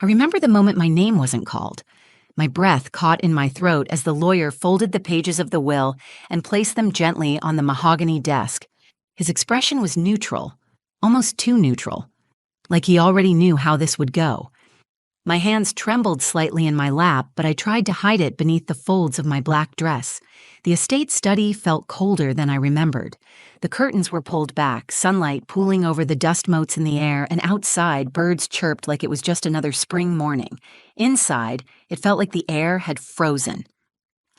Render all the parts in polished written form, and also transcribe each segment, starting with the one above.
I remember the moment my name wasn't called. My breath caught in my throat as the lawyer folded the pages of the will and placed them gently on the mahogany desk. His expression was neutral, almost too neutral, like he already knew how this would go. My hands trembled slightly in my lap, but I tried to hide it beneath the folds of my black dress. The estate study felt colder than I remembered. The curtains were pulled back, sunlight pooling over the dust motes in the air, and outside, birds chirped like it was just another spring morning. Inside, it felt like the air had frozen.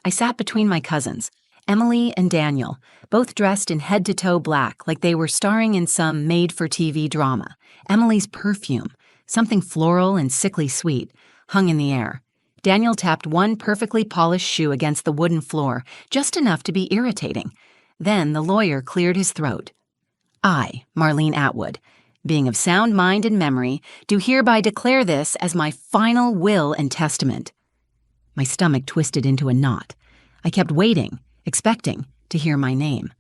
I sat between my cousins, Emily and Daniel, both dressed in head-to-toe black like they were starring in some made-for-TV drama. Emily's perfume, something floral and sickly sweet, hung in the air. Daniel tapped one perfectly polished shoe against the wooden floor, just enough to be irritating. Then the lawyer cleared his throat. I, Marlene Atwood, being of sound mind and memory, do hereby declare this as my final will and testament. My stomach twisted into a knot. I kept waiting, expecting to hear my name.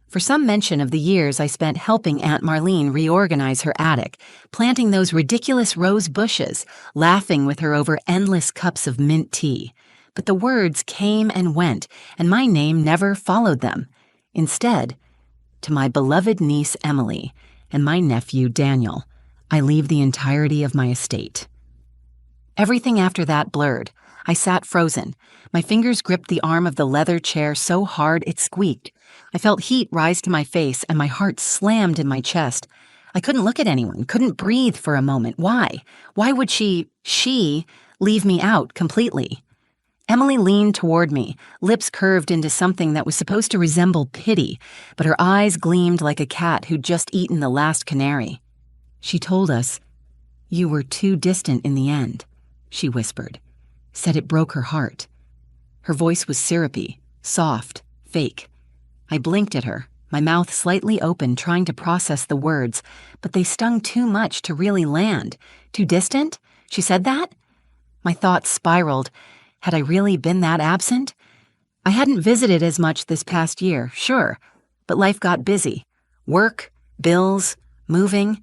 For some mention of the years I spent helping Aunt Marlene reorganize her attic, planting those ridiculous rose bushes, laughing with her over endless cups of mint tea. But the words came and went, and my name never followed them. Instead, to my beloved niece Emily and my nephew Daniel, I leave the entirety of my estate. Everything after that blurred. I sat frozen. My fingers gripped the arm of the leather chair so hard it squeaked. I felt heat rise to my face and my heart slammed in my chest. I couldn't look at anyone, couldn't breathe for a moment. Why? Why would she leave me out completely? Emily leaned toward me, lips curved into something that was supposed to resemble pity, but her eyes gleamed like a cat who'd just eaten the last canary. She told us, "You were too distant in the end," she whispered. Said it broke her heart. Her voice was syrupy, soft, fake. I blinked at her, my mouth slightly open, trying to process the words, but they stung too much to really land. Too distant? She said that? My thoughts spiraled. Had I really been that absent? I hadn't visited as much this past year, sure, but life got busy. Work, bills, moving.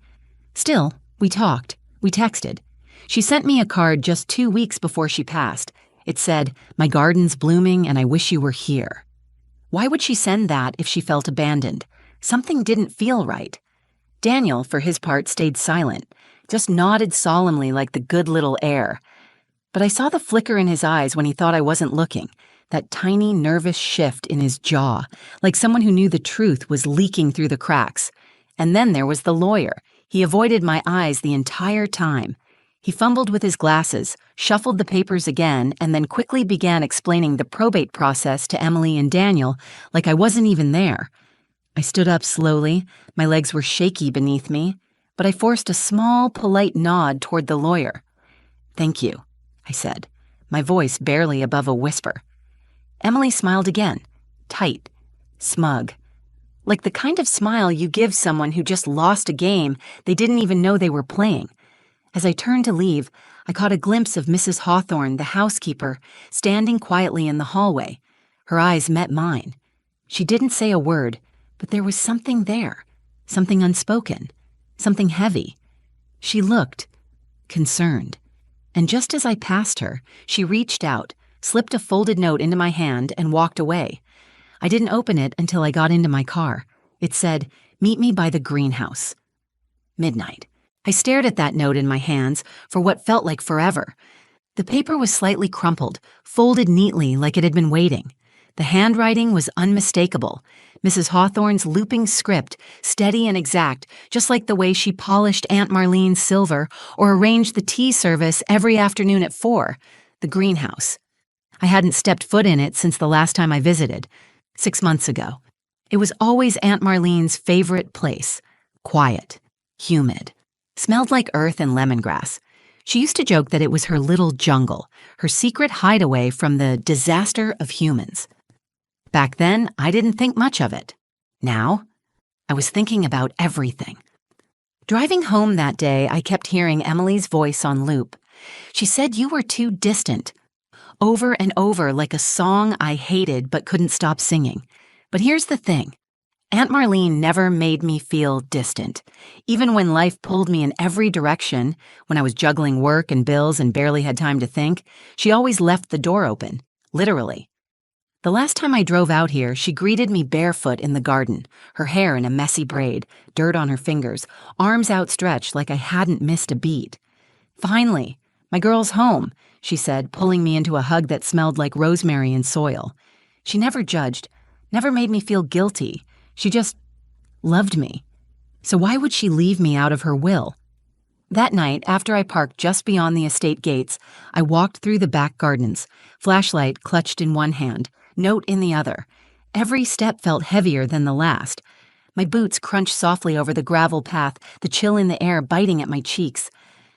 Still, we talked, we texted. She sent me a card just 2 weeks before she passed. It said, "My garden's blooming and I wish you were here." Why would she send that if she felt abandoned? Something didn't feel right. Daniel, for his part, stayed silent, just nodded solemnly like the good little heir. But I saw the flicker in his eyes when he thought I wasn't looking, that tiny nervous shift in his jaw, like someone who knew the truth was leaking through the cracks. And then there was the lawyer. He avoided my eyes the entire time. He fumbled with his glasses, shuffled the papers again, and then quickly began explaining the probate process to Emily and Daniel like I wasn't even there. I stood up slowly, my legs were shaky beneath me, but I forced a small, polite nod toward the lawyer. "Thank you," I said, my voice barely above a whisper. Emily smiled again, tight, smug, like the kind of smile you give someone who just lost a game they didn't even know they were playing. As I turned to leave, I caught a glimpse of Mrs. Hawthorne, the housekeeper, standing quietly in the hallway. Her eyes met mine. She didn't say a word, but there was something there, something unspoken, something heavy. She looked concerned, and just as I passed her, she reached out, slipped a folded note into my hand, and walked away. I didn't open it until I got into my car. It said, "Meet me by the greenhouse." Midnight. I stared at that note in my hands for what felt like forever. The paper was slightly crumpled, folded neatly like it had been waiting. The handwriting was unmistakable. Mrs. Hawthorne's looping script, steady and exact, just like the way she polished Aunt Marlene's silver or arranged the tea service every afternoon at 4, the greenhouse. I hadn't stepped foot in it since the last time I visited, 6 months ago. It was always Aunt Marlene's favorite place, quiet, humid. Smelled like earth and lemongrass. She used to joke that it was her little jungle, her secret hideaway from the disaster of humans. Back then, I didn't think much of it. Now, I was thinking about everything. Driving home that day, I kept hearing Emily's voice on loop. She said you were too distant, over and over like a song I hated but couldn't stop singing. But here's the thing. Aunt Marlene never made me feel distant. Even when life pulled me in every direction, when I was juggling work and bills and barely had time to think, she always left the door open, literally. The last time I drove out here, she greeted me barefoot in the garden, her hair in a messy braid, dirt on her fingers, arms outstretched like I hadn't missed a beat. "Finally, my girl's home," she said, pulling me into a hug that smelled like rosemary and soil. She never judged, never made me feel guilty. She just loved me. So why would she leave me out of her will? That night, after I parked just beyond the estate gates, I walked through the back gardens, flashlight clutched in one hand, note in the other. Every step felt heavier than the last. My boots crunched softly over the gravel path, the chill in the air biting at my cheeks.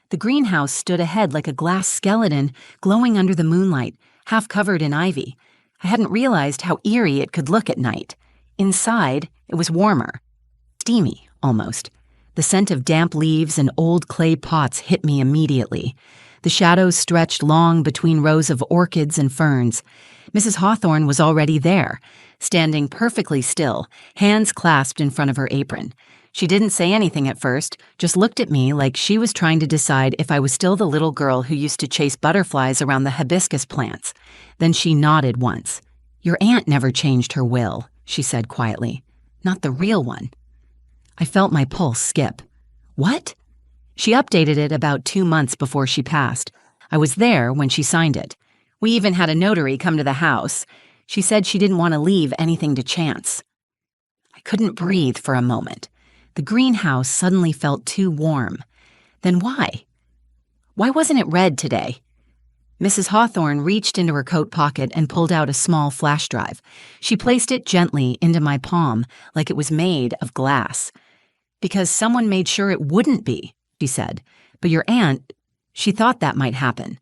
The greenhouse stood ahead like a glass skeleton, glowing under the moonlight, half covered in ivy. I hadn't realized how eerie it could look at night. Inside, it was warmer. Steamy, almost. The scent of damp leaves and old clay pots hit me immediately. The shadows stretched long between rows of orchids and ferns. Mrs. Hawthorne was already there, standing perfectly still, hands clasped in front of her apron. She didn't say anything at first, just looked at me like she was trying to decide if I was still the little girl who used to chase butterflies around the hibiscus plants. Then she nodded once. "Your aunt never changed her will," she said quietly. "Not the real one." I felt my pulse skip. "What?" She updated it about 2 months before she passed. I was there when she signed it. We even had a notary come to the house. She said she didn't want to leave anything to chance. I couldn't breathe for a moment. The greenhouse suddenly felt too warm. Then why? Why wasn't it red today? Mrs. Hawthorne reached into her coat pocket and pulled out a small flash drive. She placed it gently into my palm like it was made of glass. "Because someone made sure it wouldn't be," she said. "But your aunt, she thought that might happen."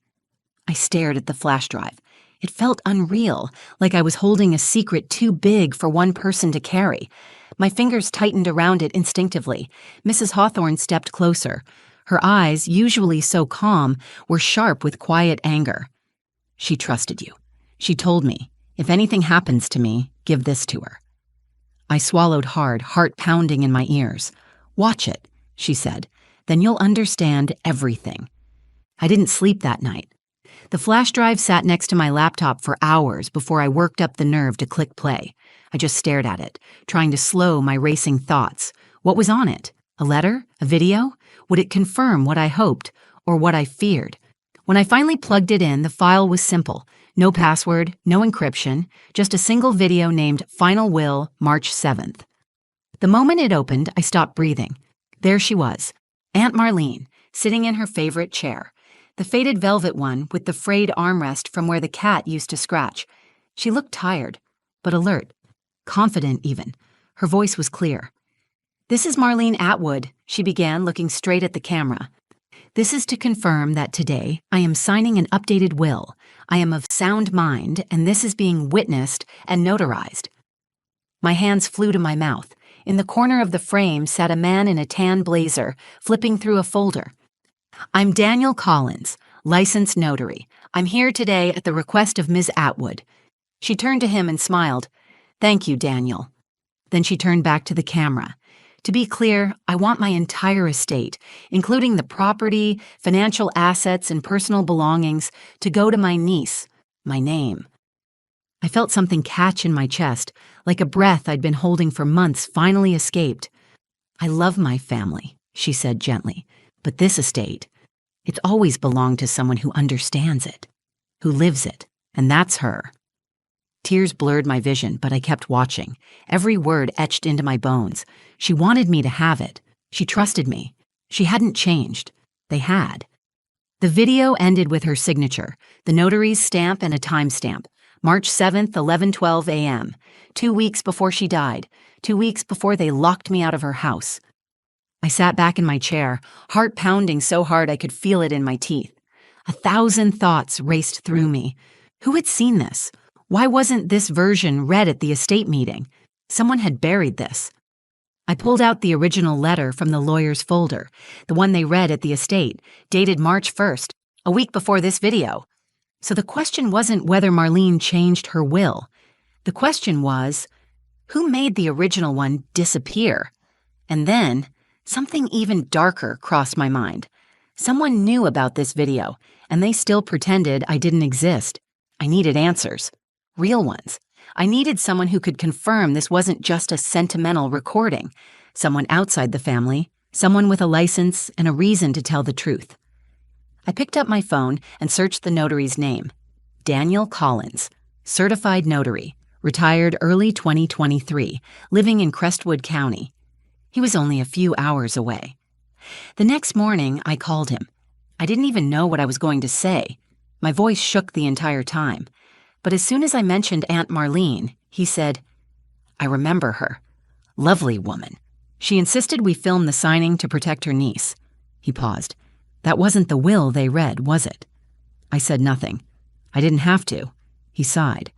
I stared at the flash drive. It felt unreal, like I was holding a secret too big for one person to carry. My fingers tightened around it instinctively. Mrs. Hawthorne stepped closer. Her eyes, usually so calm, were sharp with quiet anger. "She trusted you. She told me, if anything happens to me, give this to her." I swallowed hard, heart pounding in my ears. "Watch it," she said. "Then you'll understand everything." I didn't sleep that night. The flash drive sat next to my laptop for hours before I worked up the nerve to click play. I just stared at it, trying to slow my racing thoughts. What was on it? A letter? A video? Would it confirm what I hoped, or what I feared? When I finally plugged it in, the file was simple. No password, no encryption, just a single video named Final Will, March 7th. The moment it opened, I stopped breathing. There she was, Aunt Marlene, sitting in her favorite chair. The faded velvet one with the frayed armrest from where the cat used to scratch. She looked tired, but alert, confident even. Her voice was clear. "This is Marlene Atwood," she began, looking straight at the camera. "This is to confirm that today I am signing an updated will. I am of sound mind, and this is being witnessed and notarized." My hands flew to my mouth. In the corner of the frame sat a man in a tan blazer, flipping through a folder. "I'm Daniel Collins, licensed notary. I'm here today at the request of Ms. Atwood." She turned to him and smiled. "Thank you, Daniel." Then she turned back to the camera. "To be clear, I want my entire estate, including the property, financial assets, and personal belongings, to go to my niece, my name." I felt something catch in my chest, like a breath I'd been holding for months finally escaped. "I love my family," she said gently, "but this estate, it's always belonged to someone who understands it, who lives it, and that's her." Tears blurred my vision, but I kept watching, every word etched into my bones. She wanted me to have it. She trusted me. She hadn't changed. They had. The video ended with her signature, the notary's stamp and a timestamp. March 7th, 11:12 a.m., 2 weeks before she died, 2 weeks before they locked me out of her house. I sat back in my chair, heart pounding so hard I could feel it in my teeth. 1,000 thoughts raced through me. Who had seen this? Why wasn't this version read at the estate meeting? Someone had buried this. I pulled out the original letter from the lawyer's folder, the one they read at the estate, dated March 1st, a week before this video. So the question wasn't whether Marlene changed her will. The question was, Who made the original one disappear? And then, something even darker crossed my mind. Someone knew about this video, and they still pretended I didn't exist. I needed answers. Real ones. I needed someone who could confirm this wasn't just a sentimental recording. Someone outside the family, someone with a license and a reason to tell the truth. I picked up my phone and searched the notary's name. Daniel Collins, certified notary, retired early 2023, living in Crestwood County. He was only a few hours away. The next morning, I called him. I didn't even know what I was going to say. My voice shook the entire time. But as soon as I mentioned Aunt Marlene, he said, "I remember her. Lovely woman. She insisted we film the signing to protect her niece." He paused. "That wasn't the will they read, was it?" I said nothing. I didn't have to. He sighed.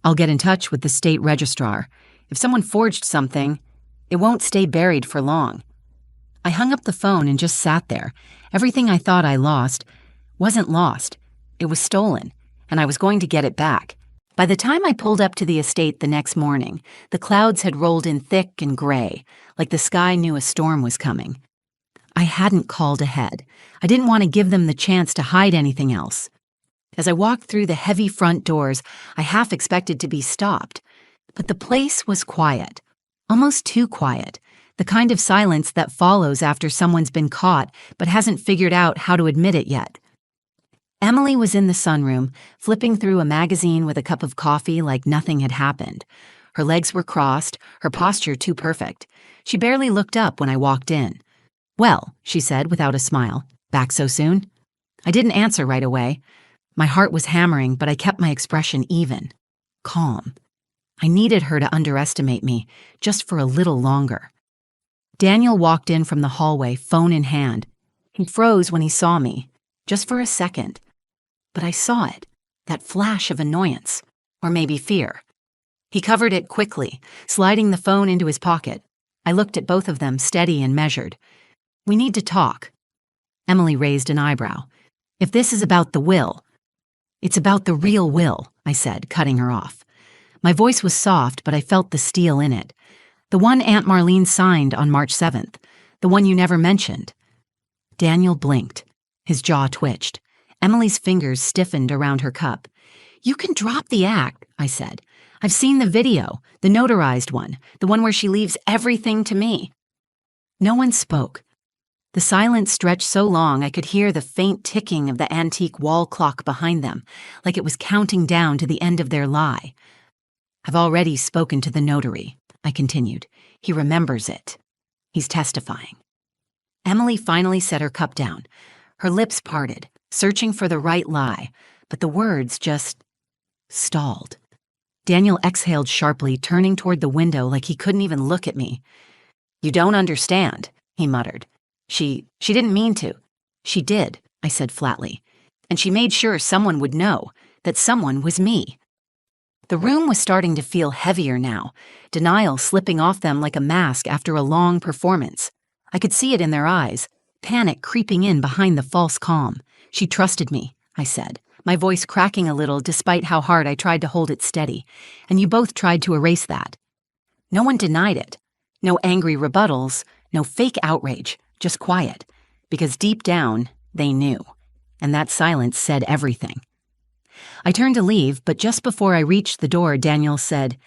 "I'll get in touch with the state registrar. If someone forged something, it won't stay buried for long." I hung up the phone and just sat there. Everything I thought I lost wasn't lost. It was stolen, and I was going to get it back. By the time I pulled up to the estate the next morning, the clouds had rolled in thick and gray, like the sky knew a storm was coming. I hadn't called ahead. I didn't want to give them the chance to hide anything else. As I walked through the heavy front doors, I half expected to be stopped. But the place was quiet. Almost too quiet. The kind of silence that follows after someone's been caught but hasn't figured out how to admit it yet. Emily was in the sunroom, flipping through a magazine with a cup of coffee like nothing had happened. Her legs were crossed, her posture too perfect. She barely looked up when I walked in. "Well," she said without a smile, "back so soon?" I didn't answer right away. My heart was hammering, but I kept my expression even. Calm. I needed her to underestimate me, just for a little longer. Daniel walked in from the hallway, phone in hand. He froze when he saw me, just for a second. But I saw it, that flash of annoyance, or maybe fear. He covered it quickly, sliding the phone into his pocket. I looked at both of them, steady and measured. "We need to talk." Emily raised an eyebrow. "If this is about the will..." "It's about the real will," I said, cutting her off. My voice was soft, but I felt the steel in it. "The one Aunt Marlene signed on March 7th. The one you never mentioned." Daniel blinked. His jaw twitched. Emily's fingers stiffened around her cup. "You can drop the act," I said. "I've seen the video, the notarized one, the one where she leaves everything to me." No one spoke. The silence stretched so long I could hear the faint ticking of the antique wall clock behind them, like it was counting down to the end of their lie. "I've already spoken to the notary," I continued. "He remembers it. He's testifying." Emily finally set her cup down. Her lips parted, searching for the right lie, but the words just stalled. Daniel exhaled sharply, turning toward the window like he couldn't even look at me. "You don't understand," he muttered. She didn't mean to." "She did," I said flatly. "And she made sure someone would know, that someone was me." The room was starting to feel heavier now, denial slipping off them like a mask after a long performance. I could see it in their eyes, panic creeping in behind the false calm. "She trusted me," I said, my voice cracking a little despite how hard I tried to hold it steady, "and you both tried to erase that." No one denied it. No angry rebuttals, no fake outrage, just quiet, because deep down, they knew, and that silence said everything. I turned to leave, but just before I reached the door, Daniel said,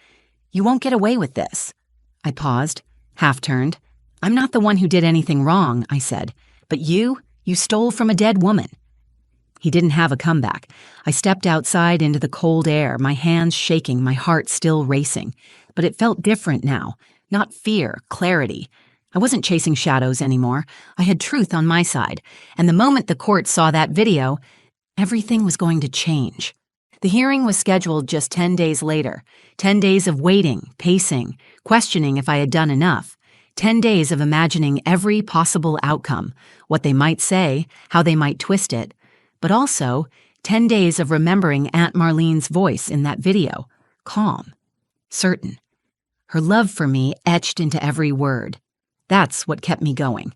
"You won't get away with this." I paused, half-turned. "I'm not the one who did anything wrong," I said, "but you stole from a dead woman." He didn't have a comeback. I stepped outside into the cold air, my hands shaking, my heart still racing. But it felt different now, not fear, clarity. I wasn't chasing shadows anymore. I had truth on my side, and the moment the court saw that video, everything was going to change. The hearing was scheduled just 10 days later. 10 days of waiting, pacing, questioning if I had done enough. 10 days of imagining every possible outcome, what they might say, how they might twist it, but also 10 days of remembering Aunt Marlene's voice in that video, calm, certain. Her love for me etched into every word. That's what kept me going.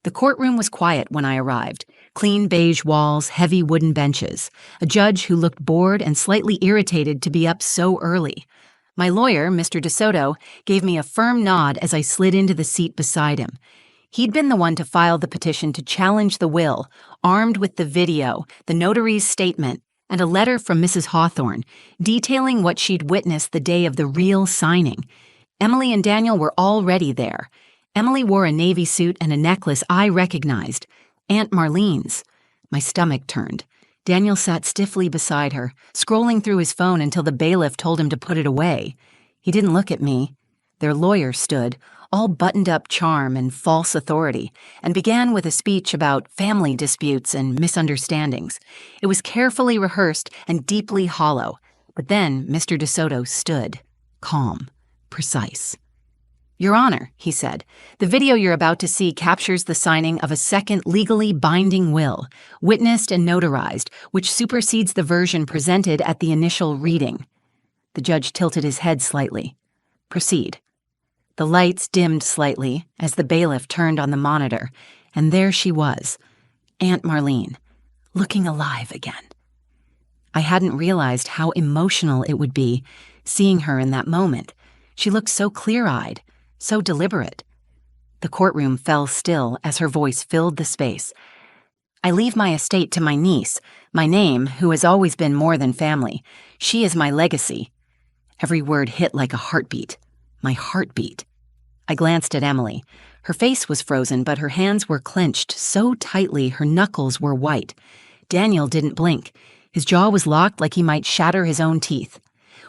The courtroom was quiet when I arrived. Clean beige walls, heavy wooden benches. A judge who looked bored and slightly irritated to be up so early. My lawyer, Mr. DeSoto, gave me a firm nod as I slid into the seat beside him. He'd been the one to file the petition to challenge the will, armed with the video, the notary's statement, and a letter from Mrs. Hawthorne detailing what she'd witnessed the day of the real signing. Emily and Daniel were already there. Emily wore a navy suit and a necklace I recognized, Aunt Marlene's. My stomach turned. Daniel sat stiffly beside her, scrolling through his phone until the bailiff told him to put it away. He didn't look at me. Their lawyer stood, all buttoned-up charm and false authority, and began with a speech about family disputes and misunderstandings. It was carefully rehearsed and deeply hollow. But then Mr. DeSoto stood, calm, precise. "Your Honor," he said, "the video you're about to see captures the signing of a second legally binding will, witnessed and notarized, which supersedes the version presented at the initial reading." The judge tilted his head slightly. "Proceed." The lights dimmed slightly as the bailiff turned on the monitor, and there she was, Aunt Marlene, looking alive again. I hadn't realized how emotional it would be seeing her in that moment. She looked so clear-eyed, so deliberate. The courtroom fell still as her voice filled the space. "I leave my estate to my niece, my name, who has always been more than family. She is my legacy." Every word hit like a heartbeat. My heartbeat. I glanced at Emily. Her face was frozen, but her hands were clenched so tightly her knuckles were white. Daniel didn't blink. His jaw was locked like he might shatter his own teeth.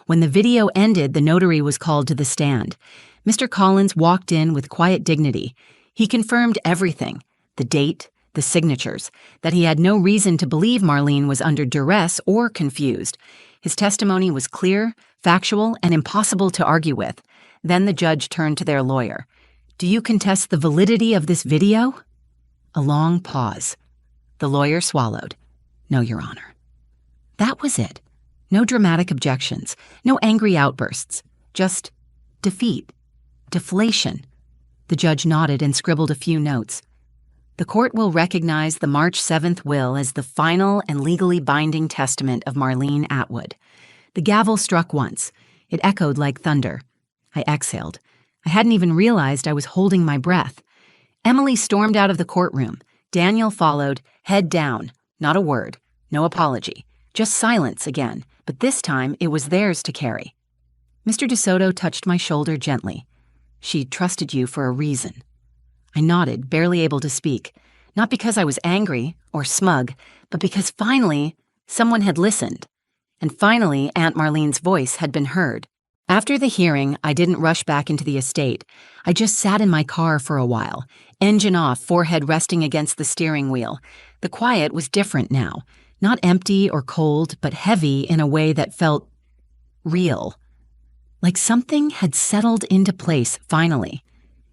When the video ended, the notary was called to the stand. Mr. Collins walked in with quiet dignity. He confirmed everything, the date, the signatures, that he had no reason to believe Marlene was under duress or confused. His testimony was clear, factual, and impossible to argue with. Then the judge turned to their lawyer. "Do you contest the validity of this video?" A long pause. The lawyer swallowed. "No, Your Honor." That was it. No dramatic objections, no angry outbursts, just defeat, deflation. The judge nodded and scribbled a few notes. "The court will recognize the March 7th will as the final and legally binding testament of Marlene Atwood." The gavel struck once. It echoed like thunder. I exhaled. I hadn't even realized I was holding my breath. Emily stormed out of the courtroom. Daniel followed, head down. Not a word. No apology. Just silence again, but this time it was theirs to carry. Mr. DeSoto touched my shoulder gently. "She trusted you for a reason." I nodded, barely able to speak, not because I was angry or smug, but because finally someone had listened. And finally Aunt Marlene's voice had been heard. After the hearing, I didn't rush back into the estate. I just sat in my car for a while, engine off, forehead resting against the steering wheel. The quiet was different now, not empty or cold, but heavy in a way that felt real. Like something had settled into place finally.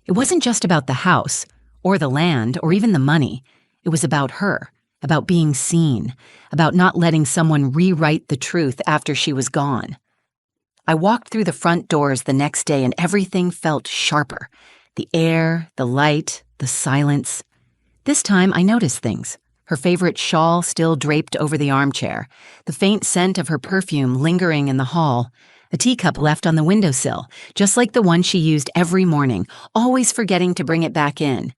It wasn't just about the house, or the land, or even the money. It was about her, about being seen, about not letting someone rewrite the truth after she was gone. I walked through the front doors the next day and everything felt sharper. The air, the light, the silence. This time I noticed things. Her favorite shawl still draped over the armchair, the faint scent of her perfume lingering in the hall, a teacup left on the windowsill, just like the one she used every morning, always forgetting to bring it back in.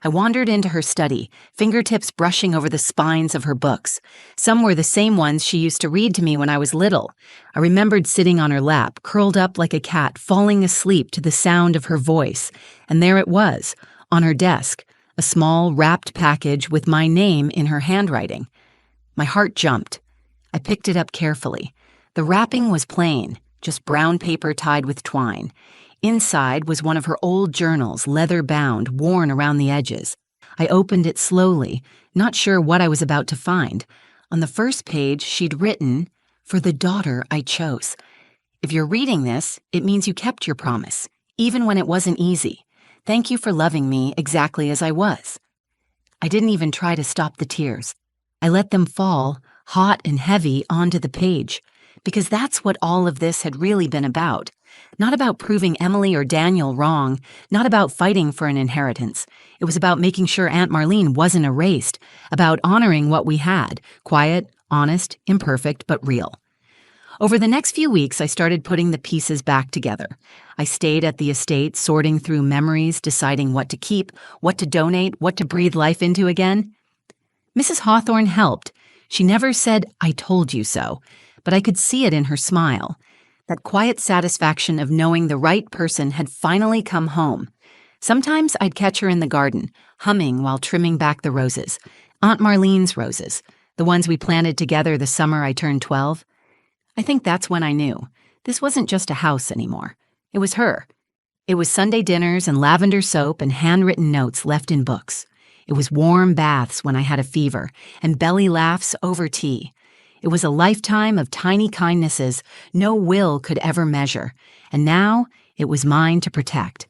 I wandered into her study, fingertips brushing over the spines of her books. Some were the same ones she used to read to me when I was little. I remembered sitting on her lap, curled up like a cat, falling asleep to the sound of her voice. And there it was, on her desk, a small wrapped package with my name in her handwriting. My heart jumped. I picked it up carefully. The wrapping was plain, just brown paper tied with twine. Inside was one of her old journals, leather-bound, worn around the edges. I opened it slowly, not sure what I was about to find. On the first page, she'd written, "For the daughter I chose. If you're reading this, it means you kept your promise, even when it wasn't easy. Thank you for loving me exactly as I was." I didn't even try to stop the tears. I let them fall, hot and heavy, onto the page, because that's what all of this had really been about. Not about proving Emily or Daniel wrong, not about fighting for an inheritance. It was about making sure Aunt Marlene wasn't erased, about honoring what we had, quiet, honest, imperfect, but real. Over the next few weeks, I started putting the pieces back together. I stayed at the estate, sorting through memories, deciding what to keep, what to donate, what to breathe life into again. Mrs. Hawthorne helped. She never said, "I told you so," but I could see it in her smile. That quiet satisfaction of knowing the right person had finally come home. Sometimes I'd catch her in the garden, humming while trimming back the roses. Aunt Marlene's roses, the ones we planted together the summer I turned 12. I think that's when I knew. This wasn't just a house anymore. It was her. It was Sunday dinners and lavender soap and handwritten notes left in books. It was warm baths when I had a fever and belly laughs over tea. It was a lifetime of tiny kindnesses no will could ever measure, and now it was mine to protect.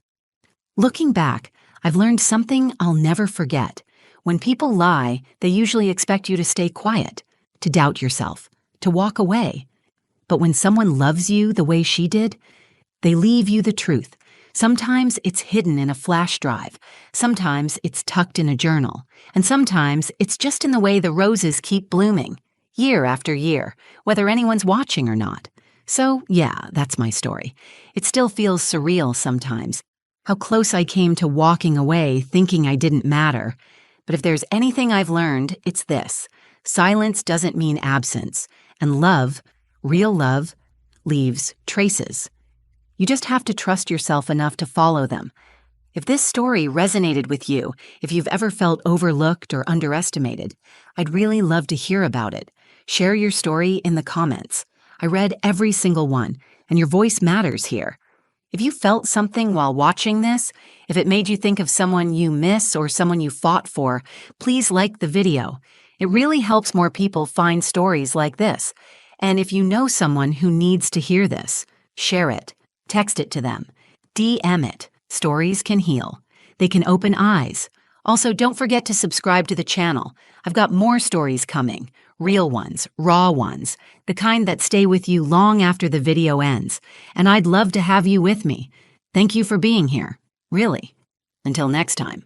Looking back, I've learned something I'll never forget. When people lie, they usually expect you to stay quiet, to doubt yourself, to walk away. But when someone loves you the way she did, they leave you the truth. Sometimes it's hidden in a flash drive, sometimes it's tucked in a journal, and sometimes it's just in the way the roses keep blooming, year after year, whether anyone's watching or not. So, yeah, that's my story. It still feels surreal sometimes, how close I came to walking away thinking I didn't matter. But if there's anything I've learned, it's this. Silence doesn't mean absence, and love, real love, leaves traces. You just have to trust yourself enough to follow them. If this story resonated with you, if you've ever felt overlooked or underestimated, I'd really love to hear about it. Share your story in the comments. I read every single one, and your voice matters here. If you felt something while watching this, if it made you think of someone you miss or someone you fought for, please like the video. It really helps more people find stories like this. And if you know someone who needs to hear this, share it. Text it to them. DM it. Stories can heal. They can open eyes. Also, don't forget to subscribe to the channel. I've got more stories coming. Real ones, raw ones, the kind that stay with you long after the video ends. And I'd love to have you with me. Thank you for being here. Really. Until next time.